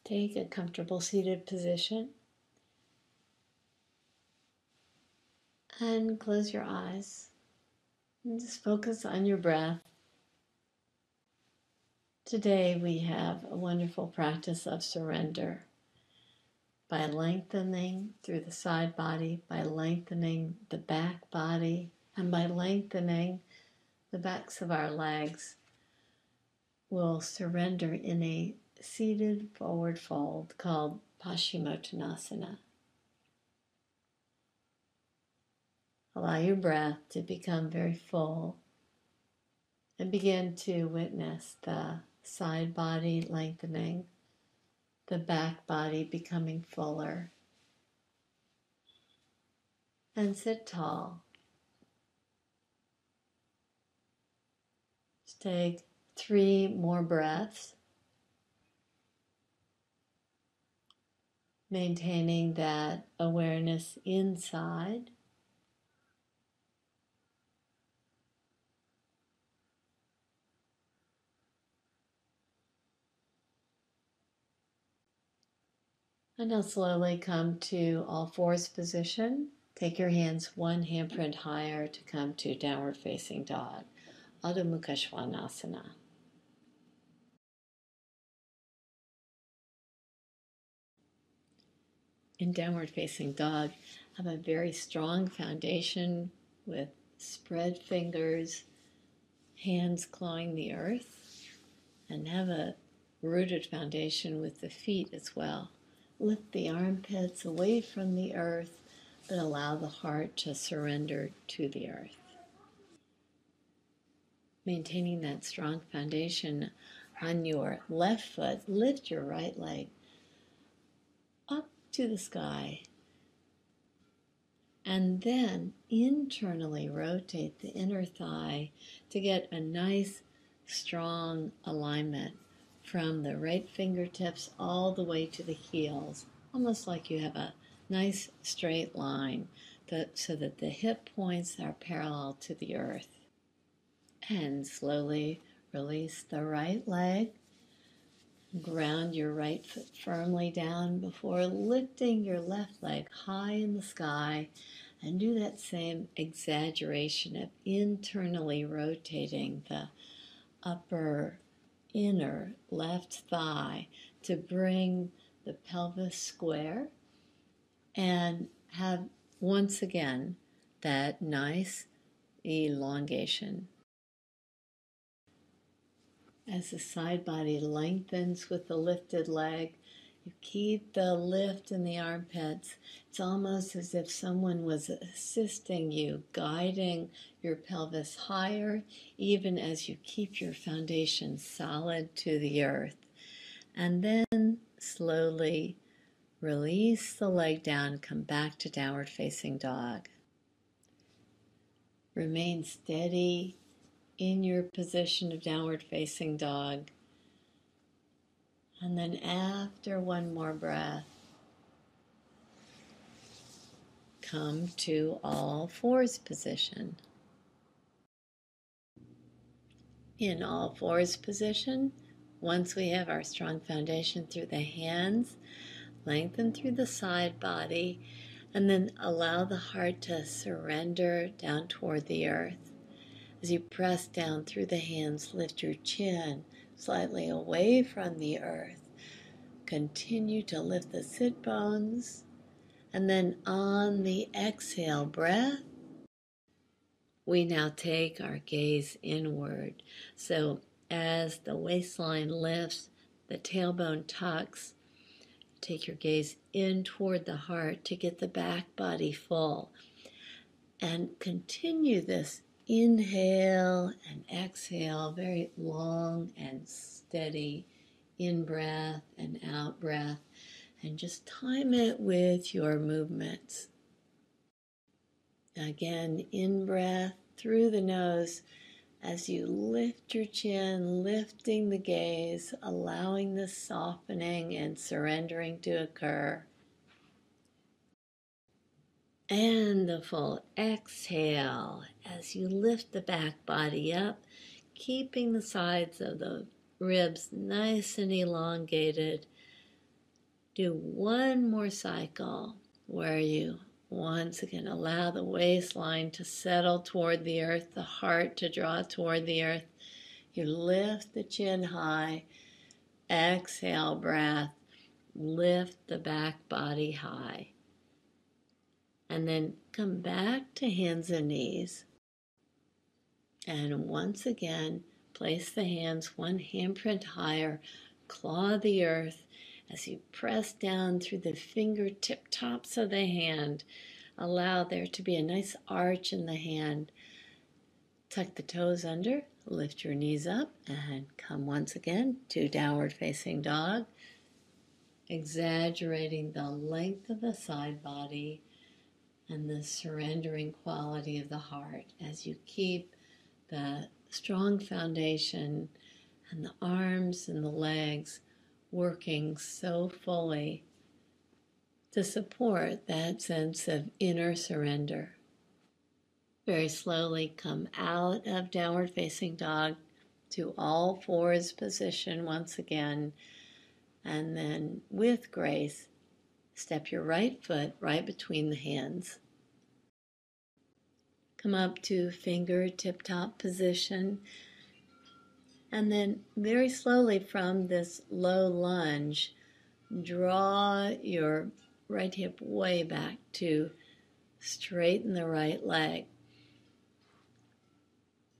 Take a comfortable seated position and close your eyes and just focus on your breath. Today we have a wonderful practice of surrender by lengthening through the side body, by lengthening the back body, and by lengthening the backs of our legs. We'll surrender in a seated forward fold called paschimottanasana. Allow your breath to become very full and begin to witness the side body lengthening, the back body becoming fuller. And sit tall. Just take 3 more breaths, maintaining that awareness inside. And now slowly come to all fours position. Take your hands 1 handprint higher to come to downward facing dog, adho mukha svanasana. In downward facing dog, have a very strong foundation with spread fingers, hands clawing the earth, and have a rooted foundation with the feet as well. Lift the armpits away from the earth, but allow the heart to surrender to the earth. Maintaining that strong foundation on your left foot, lift your right leg up to the sky. And then internally rotate the inner thigh to get a nice, strong alignment from the right fingertips all the way to the heels, almost like you have a nice straight line so that the hip points are parallel to the earth. And slowly release the right leg. Ground your right foot firmly down before lifting your left leg high in the sky, and do that same exaggeration of internally rotating the upper inner left thigh to bring the pelvis square and have once again that nice elongation. As the side body lengthens with the lifted leg, you keep the lift in the armpits. It's almost as if someone was assisting you, guiding your pelvis higher, even as you keep your foundation solid to the earth. And then slowly release the leg down, come back to downward facing dog. Remain steady in your position of downward facing dog. And then after 1 more breath, come to all fours position. In all fours position, once we have our strong foundation through the hands, lengthen through the side body, and then allow the heart to surrender down toward the earth. As you press down through the hands, lift your chin slightly away from the earth. Continue to lift the sit bones, and then on the exhale breath, we now take our gaze inward. So as the waistline lifts, the tailbone tucks, take your gaze in toward the heart to get the back body full. And continue this inhale and exhale, very long and steady in-breath and out-breath, and just time it with your movements. Again, in-breath through the nose as you lift your chin, lifting the gaze, allowing the softening and surrendering to occur. And the full exhale as you lift the back body up, keeping the sides of the ribs nice and elongated, Do one more cycle where you once again allow the waistline to settle toward the earth, the heart to draw toward the earth. You lift the chin high, exhale breath, lift the back body high. And then come back to hands and knees. And once again, place the hands one handprint higher, claw the earth as you press down through the fingertip tops of the hand. Allow there to be a nice arch in the hand. Tuck the toes under, lift your knees up, and come once again to downward facing dog. Exaggerating the length of the side body and the surrendering quality of the heart as you keep the strong foundation and the arms and the legs working so fully to support that sense of inner surrender. Very slowly come out of downward facing dog to all fours position once again, and then with grace, step your right foot right between the hands. Come up to fingertip top position, and then very slowly from this low lunge, draw your right hip way back to straighten the right leg.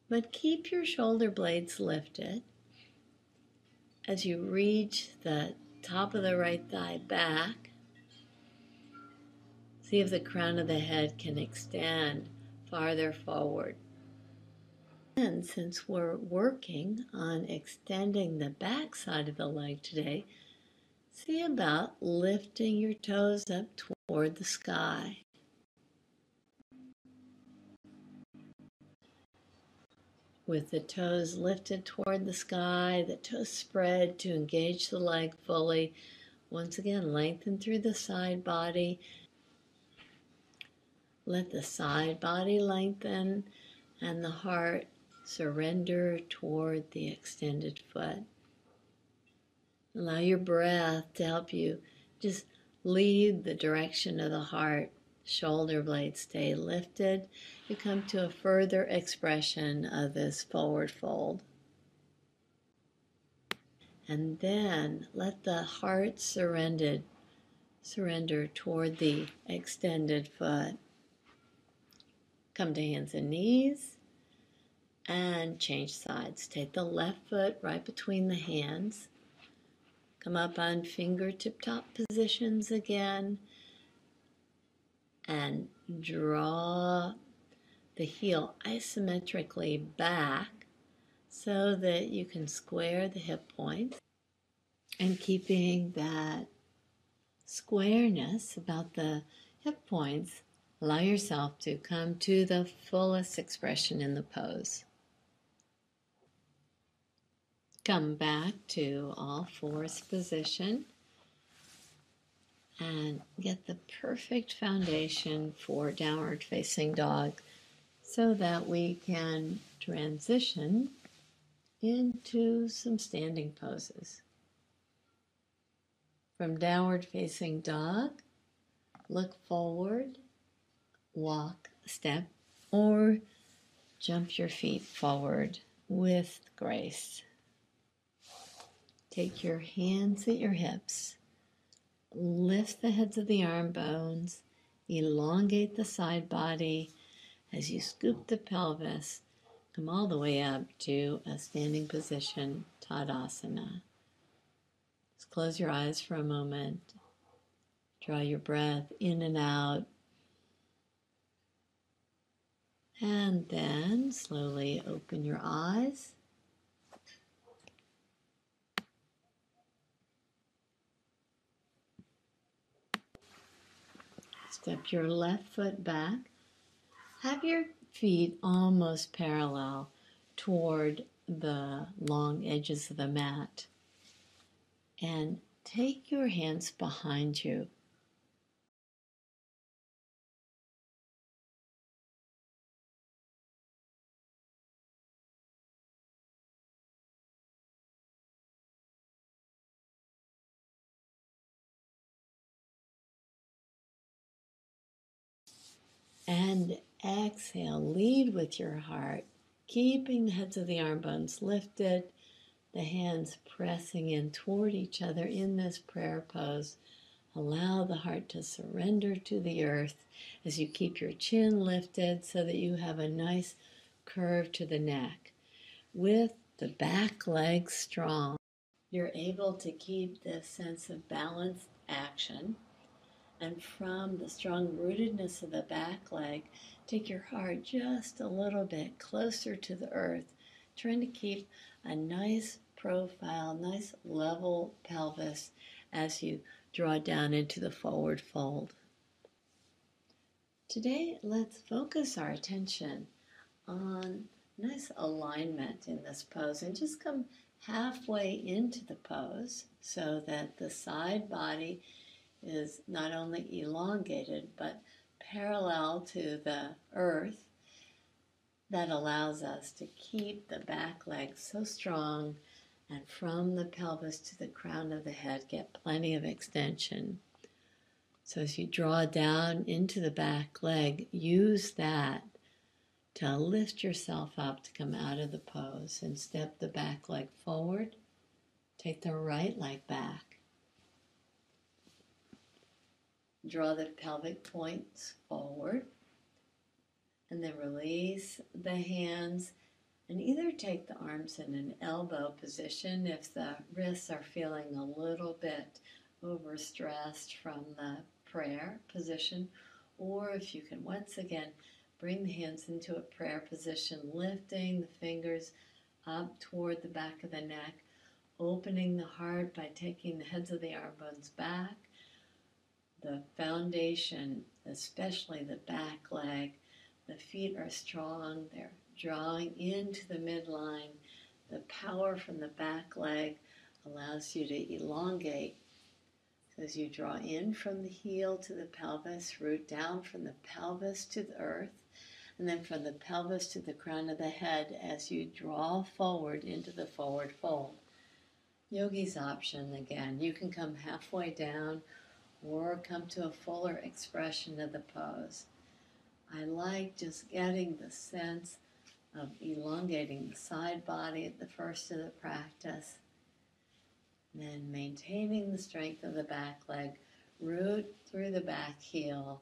But keep your shoulder blades lifted as you reach the top of the right thigh back. See if the crown of the head can extend farther forward. And since we're working on extending the back side of the leg today, see about lifting your toes up toward the sky. With the toes lifted toward the sky, the toes spread to engage the leg fully. Once again, lengthen through the side body. Let the side body lengthen and the heart surrender toward the extended foot. Allow your breath to help you just lead the direction of the heart. Shoulder blades stay lifted. You come to a further expression of this forward fold. And then let the heart surrender toward the extended foot. Come to hands and knees and change sides. Take the left foot right between the hands. Come up on fingertip top positions again and draw the heel isometrically back so that you can square the hip points. And keeping that squareness about the hip points, allow yourself to come to the fullest expression in the pose. Come back to all fours position and get the perfect foundation for downward facing dog so that we can transition into some standing poses. From downward facing dog, look forward, walk, step, or jump your feet forward with grace. Take your hands at your hips, lift the heads of the arm bones, elongate the side body as you scoop the pelvis, come all the way up to a standing position, Tadasana. Just close your eyes for a moment. Draw your breath in and out. And then slowly open your eyes. Step your left foot back. Have your feet almost parallel toward the long edges of the mat. And take your hands behind you. And exhale, lead with your heart, keeping the heads of the arm bones lifted, the hands pressing in toward each other in this prayer pose. Allow the heart to surrender to the earth as you keep your chin lifted so that you have a nice curve to the neck. With the back leg strong, you're able to keep this sense of balanced action. And from the strong rootedness of the back leg, take your heart just a little bit closer to the earth, trying to keep a nice profile, nice level pelvis as you draw down into the forward fold. Today, let's focus our attention on nice alignment in this pose and just come halfway into the pose so that the side body is not only elongated but parallel to the earth. That allows us to keep the back leg so strong, and from the pelvis to the crown of the head get plenty of extension. So as you draw down into the back leg, use that to lift yourself up to come out of the pose and step the back leg forward. Take the right leg back. Draw the pelvic points forward, and then release the hands, and either take the arms in an elbow position if the wrists are feeling a little bit overstressed from the prayer position, or if you can once again bring the hands into a prayer position, lifting the fingers up toward the back of the neck, opening the heart by taking the heads of the arm bones back. The foundation, especially the back leg, the feet are strong, they're drawing into the midline. The power from the back leg allows you to elongate. So as you draw in from the heel to the pelvis, root down from the pelvis to the earth, and then from the pelvis to the crown of the head as you draw forward into the forward fold. Yogi's option again. You can come halfway down or come to a fuller expression of the pose. I like just getting the sense of elongating the side body at the first of the practice, then maintaining the strength of the back leg, root through the back heel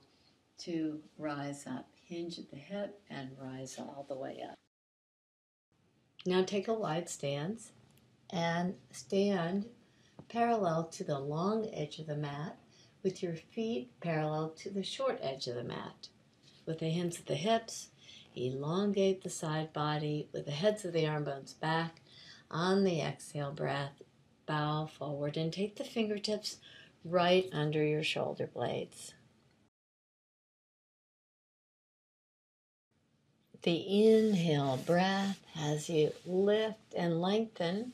to rise up, hinge at the hip and rise all the way up. Now take a wide stance and stand parallel to the long edge of the mat with your feet parallel to the short edge of the mat. With the hands at the hips, elongate the side body with the heads of the arm bones back. On the exhale breath, bow forward and take the fingertips right under your shoulder blades. The inhale breath as you lift and lengthen.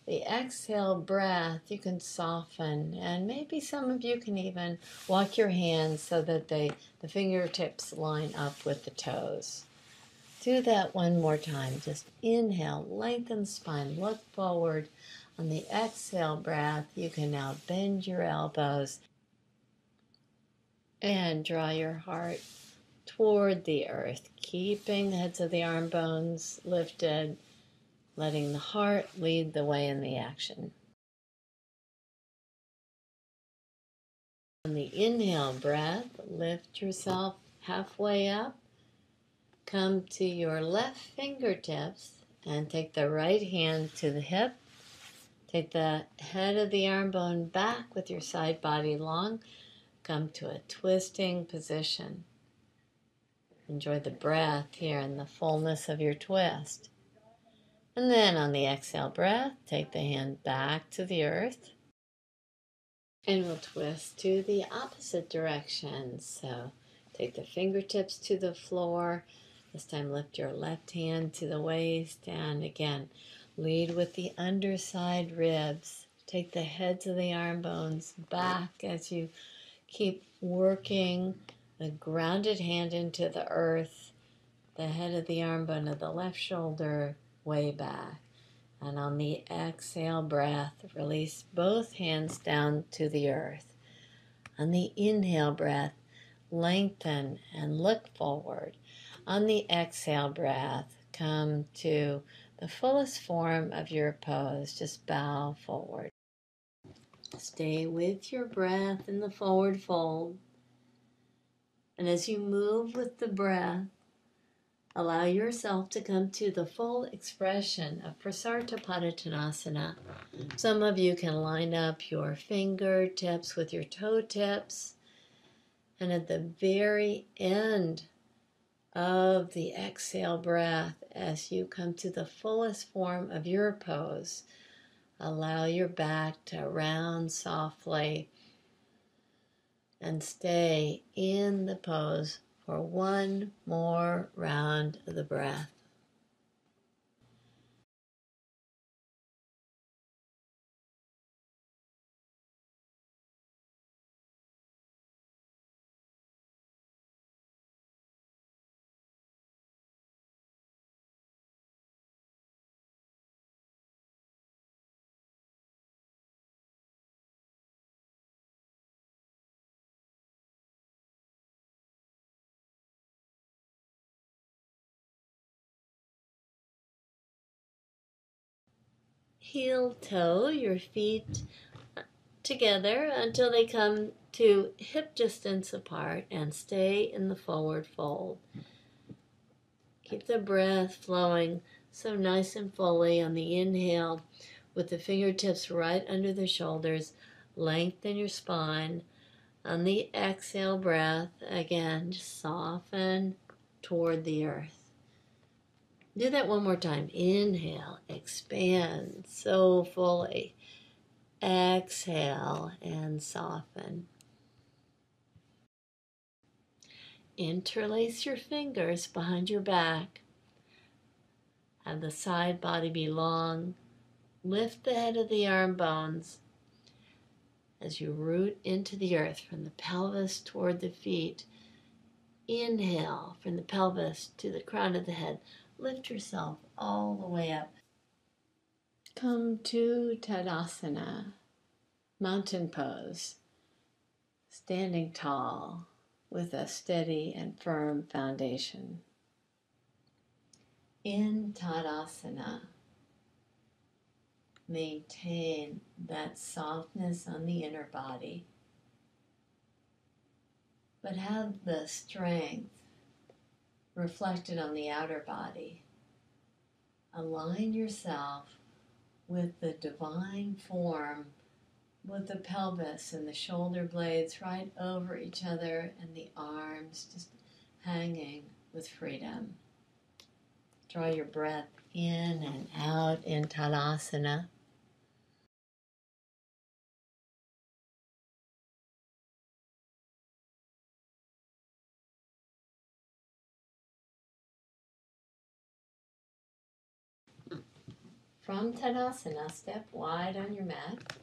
The exhale breath, you can soften, and maybe some of you can even walk your hands so that the fingertips line up with the toes. Do that one more time. Just inhale, lengthen spine, look forward. On the exhale breath, you can now bend your elbows and draw your heart toward the earth, keeping the heads of the arm bones lifted, letting the heart lead the way in the action. On the inhale breath, lift yourself halfway up. Come to your left fingertips and take the right hand to the hip. Take the head of the arm bone back with your side body long. Come to a twisting position. Enjoy the breath here and the fullness of your twist. And then on the exhale breath, take the hand back to the earth. And we'll twist to the opposite direction. So take the fingertips to the floor. This time lift your left hand to the waist. And again, lead with the underside ribs. Take the heads of the arm bones back as you keep working the grounded hand into the earth. The head of the arm bone of the left shoulder way back. And on the exhale breath, release both hands down to the earth. On the inhale breath, lengthen and look forward. On the exhale breath, come to the fullest form of your pose. Just bow forward. Stay with your breath in the forward fold. And as you move with the breath, allow yourself to come to the full expression of prasarita padottansana. Some of you can line up your fingertips with your toe tips. And at the very end of the exhale breath, as you come to the fullest form of your pose, allow your back to round softly and stay in the pose for one more round of the breath. Heel toe your feet together until they come to hip distance apart and stay in the forward fold. Keep the breath flowing so nice and fully on the inhale with the fingertips right under the shoulders. Lengthen your spine. On the exhale breath, again, just soften toward the earth. Do that one more time. Inhale, expand so fully. Exhale and soften. Interlace your fingers behind your back. Have the side body be long. Lift the head of the arm bones as you root into the earth from the pelvis toward the feet. Inhale from the pelvis to the crown of the head. Lift yourself all the way up. Come to Tadasana, mountain pose, standing tall with a steady and firm foundation. In Tadasana, maintain that softness on the inner body, but have the strength reflected on the outer body. Align yourself with the divine form, with the pelvis and the shoulder blades right over each other and the arms just hanging with freedom. Draw your breath in and out in Tadasana. From Tadasana, step wide on your mat.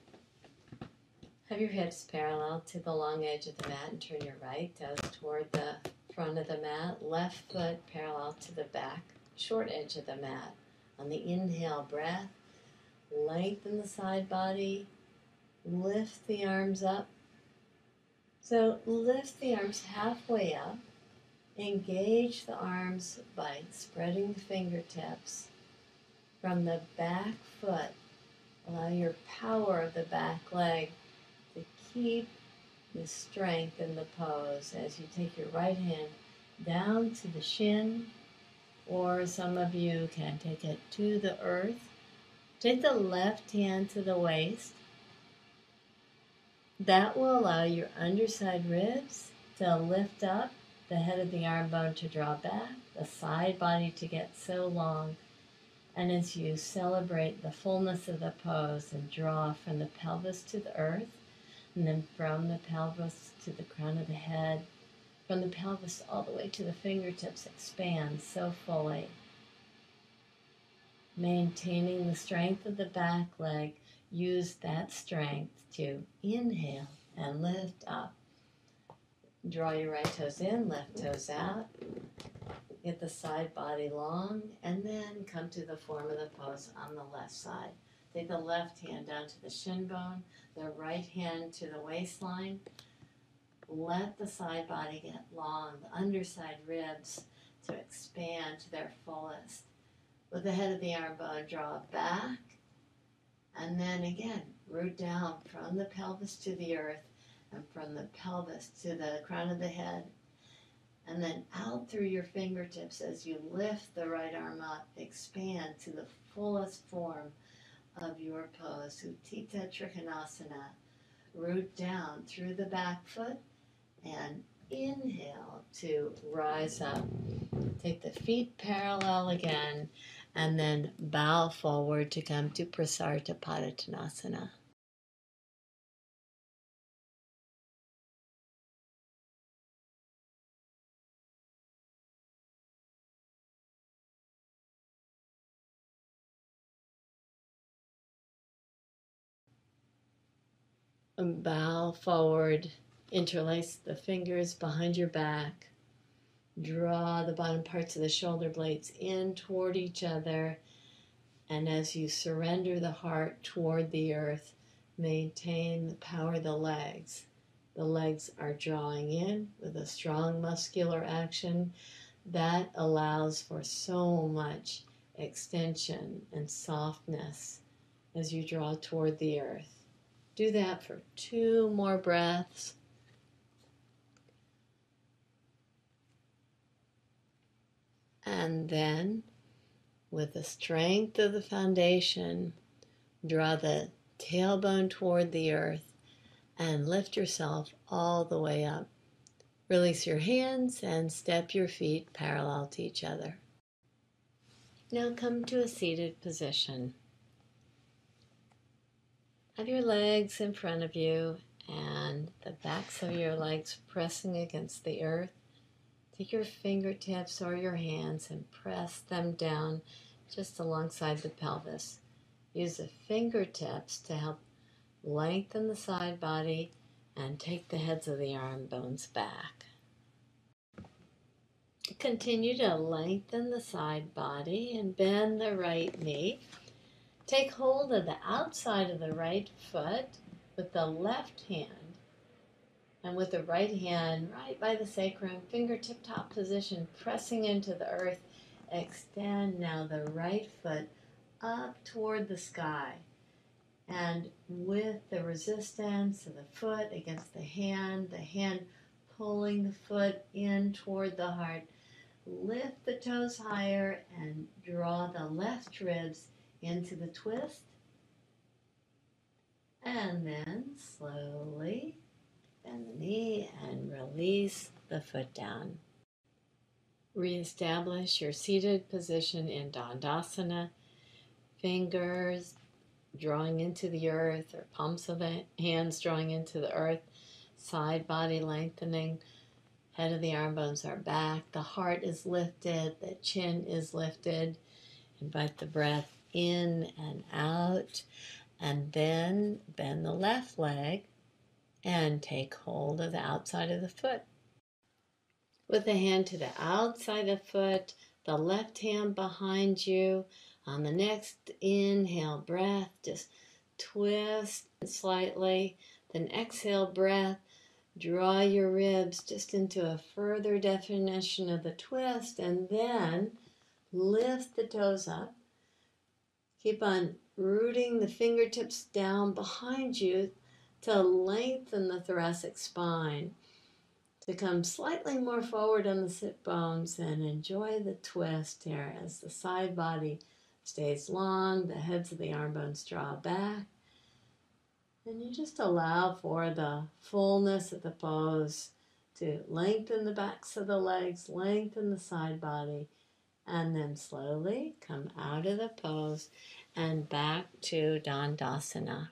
Have your hips parallel to the long edge of the mat and turn your right toes toward the front of the mat. Left foot parallel to the back, short edge of the mat. On the inhale breath, lengthen the side body, lift the arms up. So lift the arms halfway up. Engage the arms by spreading the fingertips. From the back foot, allow your power of the back leg to keep the strength in the pose as you take your right hand down to the shin, or some of you can take it to the earth. Take the left hand to the waist. That will allow your underside ribs to lift up, the head of the arm bone to draw back, the side body to get so long. And as you celebrate the fullness of the pose and draw from the pelvis to the earth, and then from the pelvis to the crown of the head, from the pelvis all the way to the fingertips, expand so fully. Maintaining the strength of the back leg, use that strength to inhale and lift up. Draw your right toes in, left toes out. Get the side body long, and then come to the form of the pose on the left side. Take the left hand down to the shin bone, the right hand to the waistline. let the side body get long, the underside ribs to expand to their fullest. With the head of the arm bone, draw back, and then again, root down from the pelvis to the earth, and from the pelvis to the crown of the head, and then out through your fingertips as you lift the right arm up, expand to the fullest form of your pose, uttitha trikonasana. Root down through the back foot and inhale to rise up. Take the feet parallel again and then bow forward to come to prasarita padottansana. Bow forward, interlace the fingers behind your back. Draw the bottom parts of the shoulder blades in toward each other. And as you surrender the heart toward the earth, maintain the power of the legs. The legs are drawing in with a strong muscular action that allows for so much extension and softness as you draw toward the earth. Do that for 2 more breaths. And then, with the strength of the foundation, draw the tailbone toward the earth and lift yourself all the way up. Release your hands and step your feet parallel to each other. Now come to a seated position. Have your legs in front of you and the backs of your legs pressing against the earth. Take your fingertips or your hands and press them down just alongside the pelvis. Use the fingertips to help lengthen the side body and take the heads of the arm bones back. Continue to lengthen the side body and bend the right knee. Take hold of the outside of the right foot with the left hand, and with the right hand right by the sacrum, fingertip top position, pressing into the earth. Extend now the right foot up toward the sky. And with the resistance of the foot against the hand pulling the foot in toward the heart, lift the toes higher and draw the left ribs into the twist. And then slowly bend the knee and release the foot down. Reestablish your seated position in dandasana. Fingers drawing into the earth, or palms of the hands drawing into the earth. Side body lengthening. Head of the arm bones are back. The heart is lifted. The chin is lifted. Invite the breath in and out. And then bend the left leg and take hold of the outside of the foot. With the hand to the outside of the foot, the left hand behind you. On the next inhale breath, just twist slightly. Then exhale breath. Draw your ribs just into a further definition of the twist, and then lift the toes up. Keep on rooting the fingertips down behind you to lengthen the thoracic spine. To come slightly more forward on the sit bones and enjoy the twist here as the side body stays long, the heads of the arm bones draw back. And you just allow for the fullness of the pose to lengthen the backs of the legs, lengthen the side body, and then slowly come out of the pose and back to dandasana.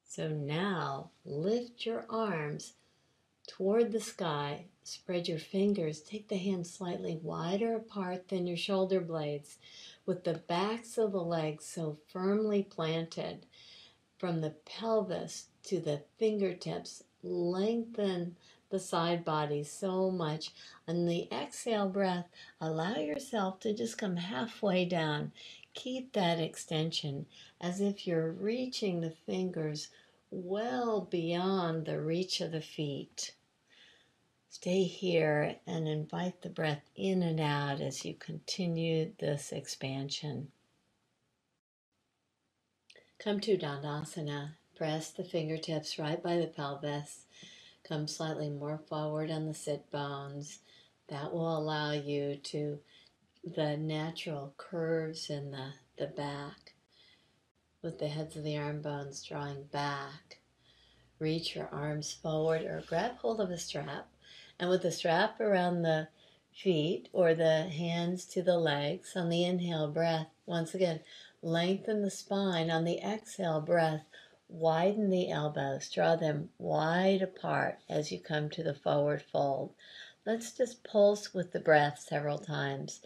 So now lift your arms toward the sky, spread your fingers, take the hands slightly wider apart than your shoulder blades, with the backs of the legs so firmly planted. From the pelvis to the fingertips, lengthen the side body so much. On the exhale breath, allow yourself to just come halfway down. Keep that extension as if you're reaching the fingers well beyond the reach of the feet. Stay here and invite the breath in and out as you continue this expansion. Come to Dandasana. Press the fingertips right by the pelvis. Come slightly more forward on the sit bones. That will allow you to the natural curves in the back with the heads of the arm bones drawing back. Reach your arms forward or grab hold of a strap. And with the strap around the feet or the hands to the legs on the inhale breath, once again, lengthen the spine. On the exhale breath, widen the elbows. Draw them wide apart as you come to the forward fold. Let's just pulse with the breath several times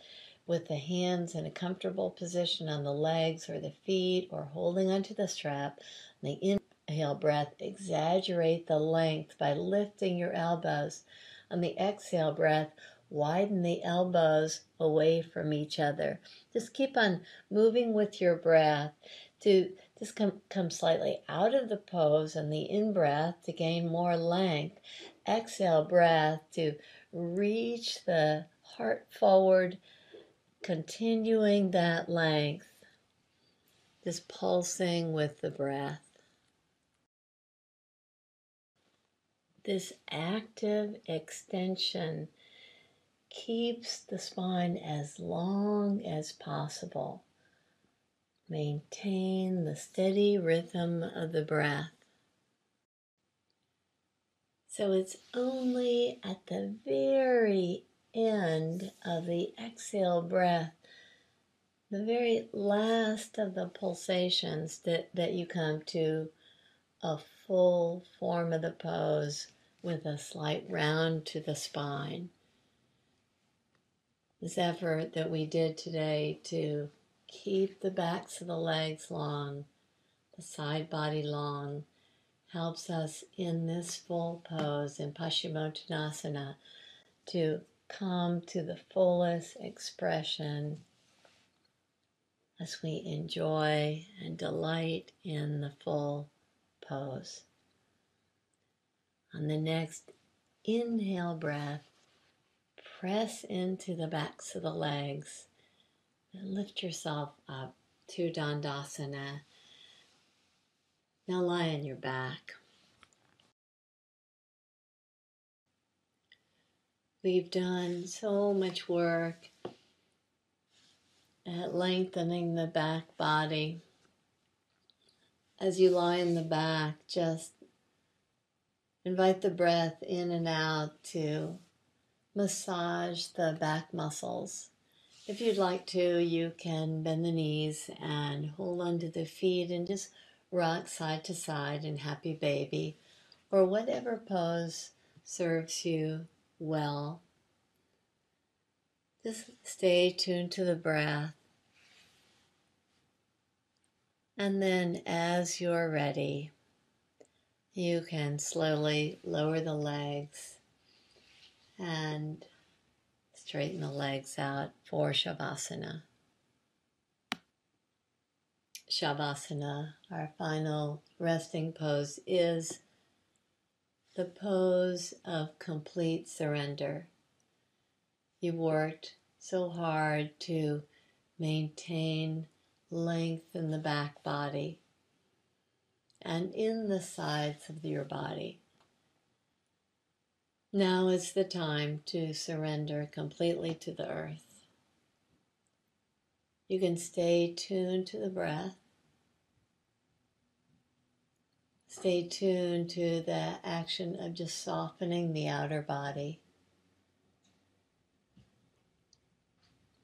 with the hands in a comfortable position on the legs or the feet or holding onto the strap. On the inhale breath, exaggerate the length by lifting your elbows. On the exhale breath, widen the elbows away from each other. Just keep on moving with your breath to just come slightly out of the pose on the in-breath to gain more length. Exhale breath to reach the heart forward, continuing that length. Just pulsing with the breath. This active extension keeps the spine as long as possible. Maintain the steady rhythm of the breath. So it's only at the very end of the exhale breath, the very last of the pulsations, that you come to a full form of the pose with a slight round to the spine. This effort that we did today to keep the backs of the legs long, the side body long, helps us in this full pose in paschimottanasana to come to the fullest expression as we enjoy and delight in the full pose. On the next inhale breath, press into the backs of the legs and lift yourself up to dandasana. Now lie on your back. We've done so much work at lengthening the back body. As you lie in the back, just invite the breath in and out to massage the back muscles. If you'd like to, you can bend the knees and hold onto the feet and just rock side to side in happy baby, or whatever pose serves you well. Just stay tuned to the breath. And then as you're ready, you can slowly lower the legs and straighten the legs out for Shavasana. Shavasana, our final resting pose, is the pose of complete surrender. You worked so hard to maintain length in the back body and in the sides of your body. Now is the time to surrender completely to the earth. You can stay tuned to the breath. Stay tuned to the action of just softening the outer body.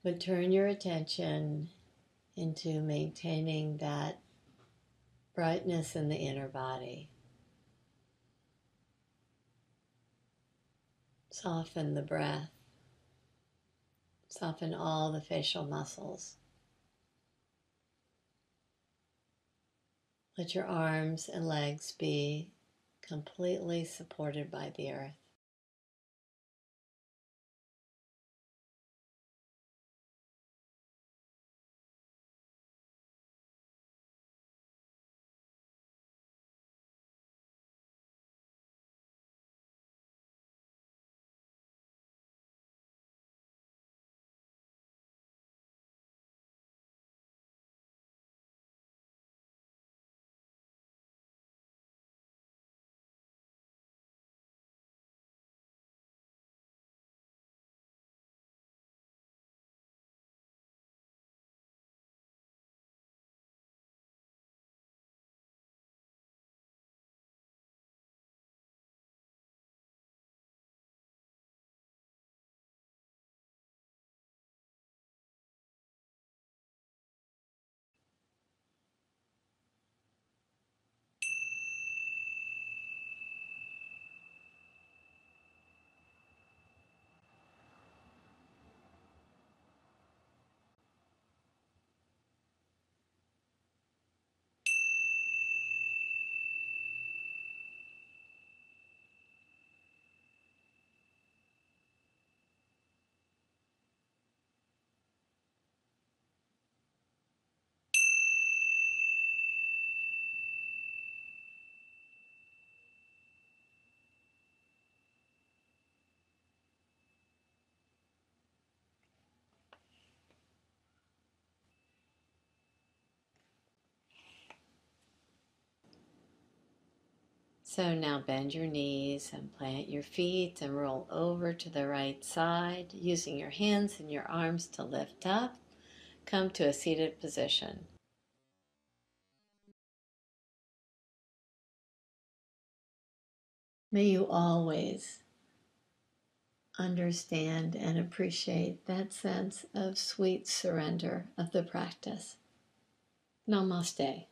But turn your attention into maintaining that brightness in the inner body. Soften the breath. Soften all the facial muscles. Let your arms and legs be completely supported by the earth. So now bend your knees and plant your feet and roll over to the right side, using your hands and your arms to lift up. Come to a seated position. May you always understand and appreciate that sense of sweet surrender of the practice. Namaste.